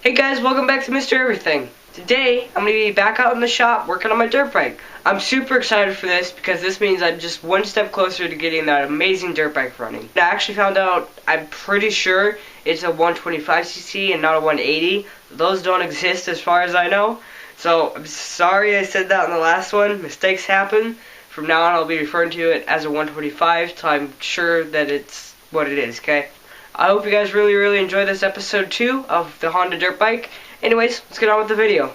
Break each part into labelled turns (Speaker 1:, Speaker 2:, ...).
Speaker 1: Hey guys, welcome back to Mr. Everything. Today, I'm going to be back out in the shop working on my dirt bike. I'm super excited for this because this means I'm just one step closer to getting that amazing dirt bike running. I actually found out, I'm pretty sure it's a 125cc and not a 180. Those don't exist as far as I know. So, I'm sorry I said that in the last one. Mistakes happen. From now on, I'll be referring to it as a 125, so I'm sure that it's what it is, okay? I hope you guys really enjoy this episode 2 of the Honda Dirt Bike. Anyways, let's get on with the video.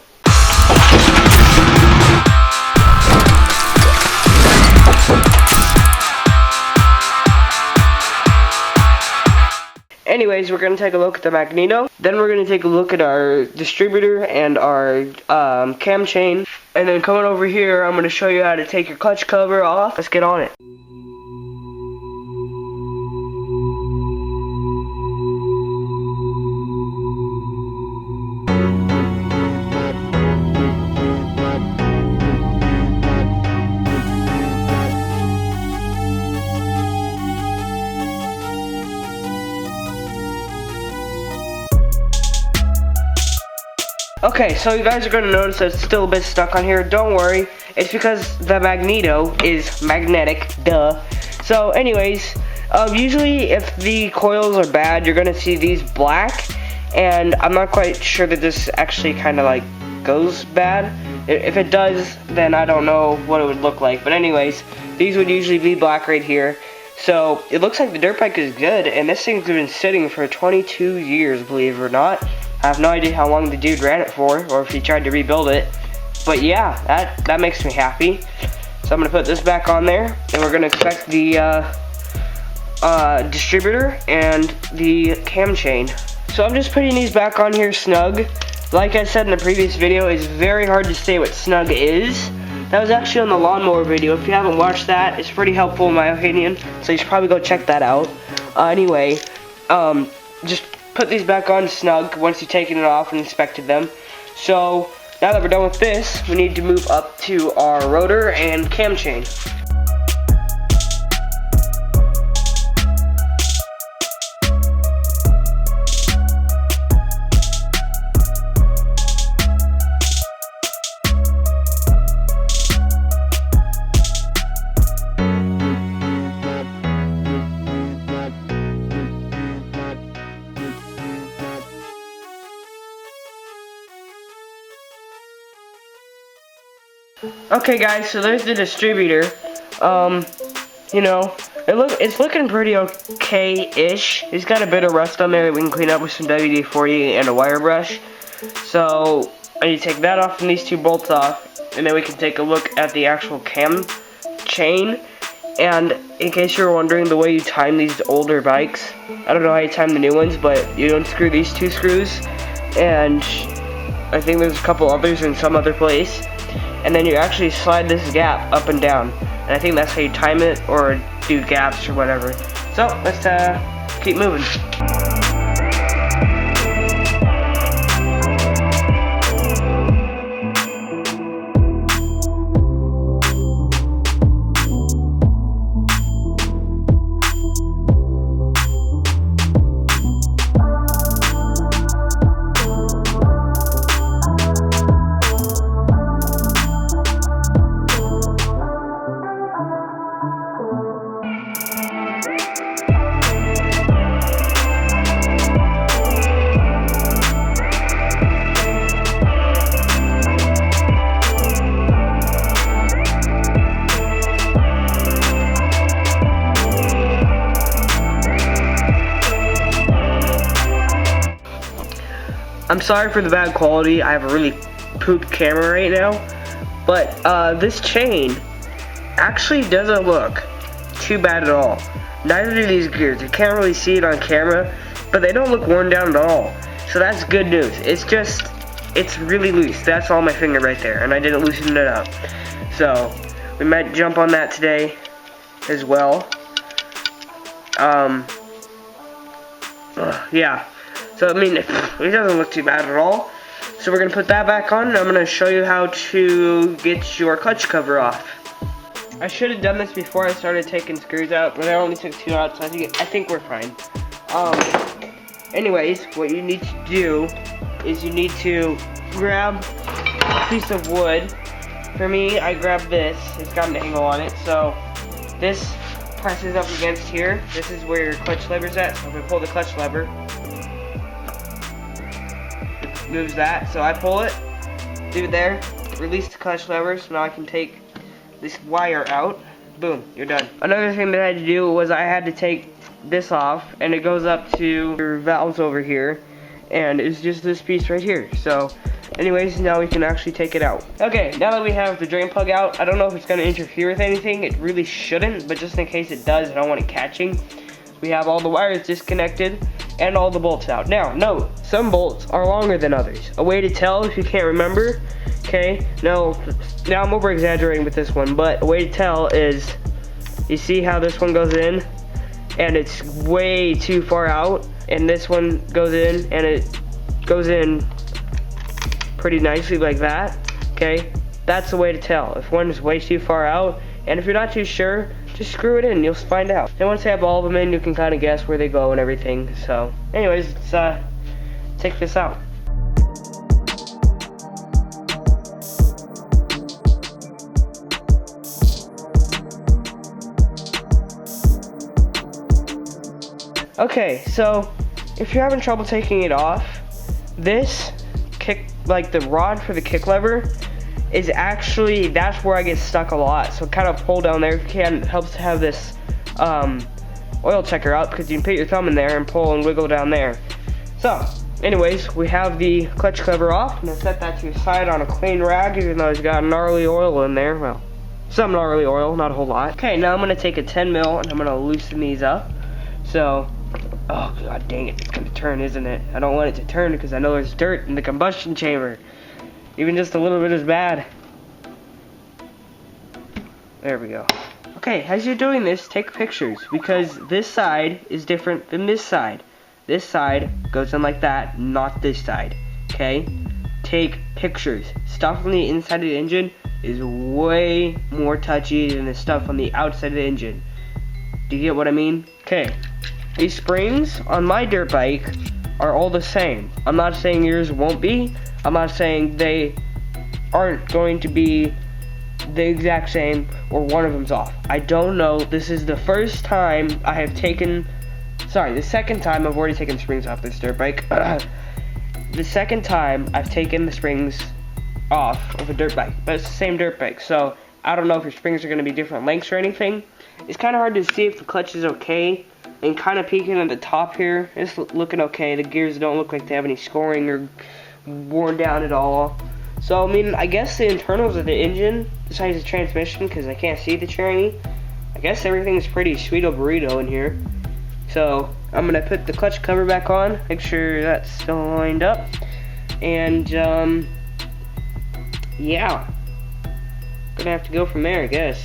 Speaker 1: Anyways, we're going to take a look at the magneto. Then we're going to take a look at our distributor and our cam chain. And then coming over here, I'm going to show you how to take your clutch cover off. Let's get on it. Okay, so you guys are going to notice that it's still a bit stuck on here. Don't worry, it's because the magneto is magnetic, duh. So anyways, usually if the coils are bad, you're going to see these black, and I'm not quite sure that this actually kind of like goes bad. If it does, then I don't know what it would look like. But anyways, these would usually be black right here. So it looks like the dirt bike is good, and this thing's been sitting for 22 years, believe it or not. I have no idea how long the dude ran it for, or if he tried to rebuild it. But yeah, that makes me happy. So I'm going to put this back on there, and we're going to connect the distributor and the cam chain. So I'm just putting these back on here snug. Like I said in the previous video, it's very hard to say what snug is. That was actually on the lawnmower video. If you haven't watched that, it's pretty helpful in my opinion. So you should probably go check that out. Anyway, just put these back on snug once you've taken it off and inspected them. So now that we're done with this, we need to move up to our rotor and cam chain. Okay guys, so there's the distributor. You know, it's looking pretty okay-ish. It's got a bit of rust on there that we can clean up with some WD-40 and a wire brush. So I need to take that off and these two bolts off, and then we can take a look at the actual cam chain. And in case you're wondering the way you time these older bikes, I don't know how you time the new ones, but you unscrew these two screws, and I think there's a couple others in some other place. And then you actually slide this gap up and down. And I think that's how you time it or do gaps or whatever. So, let's keep moving. I'm sorry for the bad quality. I have a really poop camera right now, but this chain actually doesn't look too bad at all. Neither do these gears. You can't really see it on camera, but they don't look worn down at all. So that's good news. It's really loose. That's all my finger right there, and I didn't loosen it up. So we might jump on that today as well. Yeah. So, I mean, it doesn't look too bad at all. So we're going to put that back on, and I'm going to show you how to get your clutch cover off. I should have done this before I started taking screws out, but I only took 2 out, so I think we're fine. Anyways, what you need to do is you need to grab a piece of wood. For me, I grabbed this. It's got an angle on it, so this presses up against here. This is where your clutch lever's at. So I'm gonna pull the clutch lever. It moves that, so I pull it, leave it there, release the clutch lever, so now I can take this wire out. Boom, you're done. Another thing that I had to do was I had to take this off, and it goes up to your valves over here, and it's just this piece right here. So anyways, now we can actually take it out. Okay, now that we have the drain plug out, I don't know if it's going to interfere with anything. It really shouldn't, but just in case it does, I don't want it catching. We have all the wires disconnected and all the bolts out. Now, note, some bolts are longer than others. A way to tell if you can't remember, okay, now I'm over exaggerating with this one, but a way to tell is, you see how this one goes in and it's way too far out, and this one goes in and it goes in pretty nicely like that, okay? That's the way to tell if one is way too far out, and if you're not too sure, just screw it in, you'll find out. And once you have all of them in, you can kind of guess where they go and everything. So anyways, let's take this out. Okay, so if you're having trouble taking it off, this kick, like the rod for the kick lever, is actually, that's where I get stuck a lot. So kind of pull down there if you can. It helps to have this oil checker out, because you can put your thumb in there and pull and wiggle down there. So anyways, we have the clutch cover off. I'm gonna set that to your side on a clean rag, even though it's got gnarly oil in there. Well, some gnarly oil, not a whole lot. Okay, now I'm gonna take a 10 mil and I'm gonna loosen these up. So, oh god dang it, it's gonna turn, isn't it? I don't want it to turn because I know there's dirt in the combustion chamber. Even just a little bit is bad. There we go. Okay, as you're doing this, take pictures, because this side is different than this side. This side goes in like that, not this side. Okay? Take pictures. Stuff on the inside of the engine is way more touchy than the stuff on the outside of the engine. Do you get what I mean? Okay. These springs on my dirt bike are all the same. I'm not saying yours won't be. I'm not saying they aren't going to be the exact same or one of them's off. I don't know. This is the first time I have taken, the second time I've already taken springs off this dirt bike. The second time I've taken the springs off of a dirt bike, but it's the same dirt bike. So I don't know if your springs are going to be different lengths or anything. It's kind of hard to see if the clutch is okay. And kind of peeking at the top here, it's looking okay. The gears don't look like they have any scoring or worn down at all. So I mean, I guess the internals of the engine, besides the transmission, because I can't see the tranny, I guess everything's pretty sweet burrito in here. So I'm gonna put the clutch cover back on, make sure that's still lined up, and yeah, gonna have to go from there, I guess.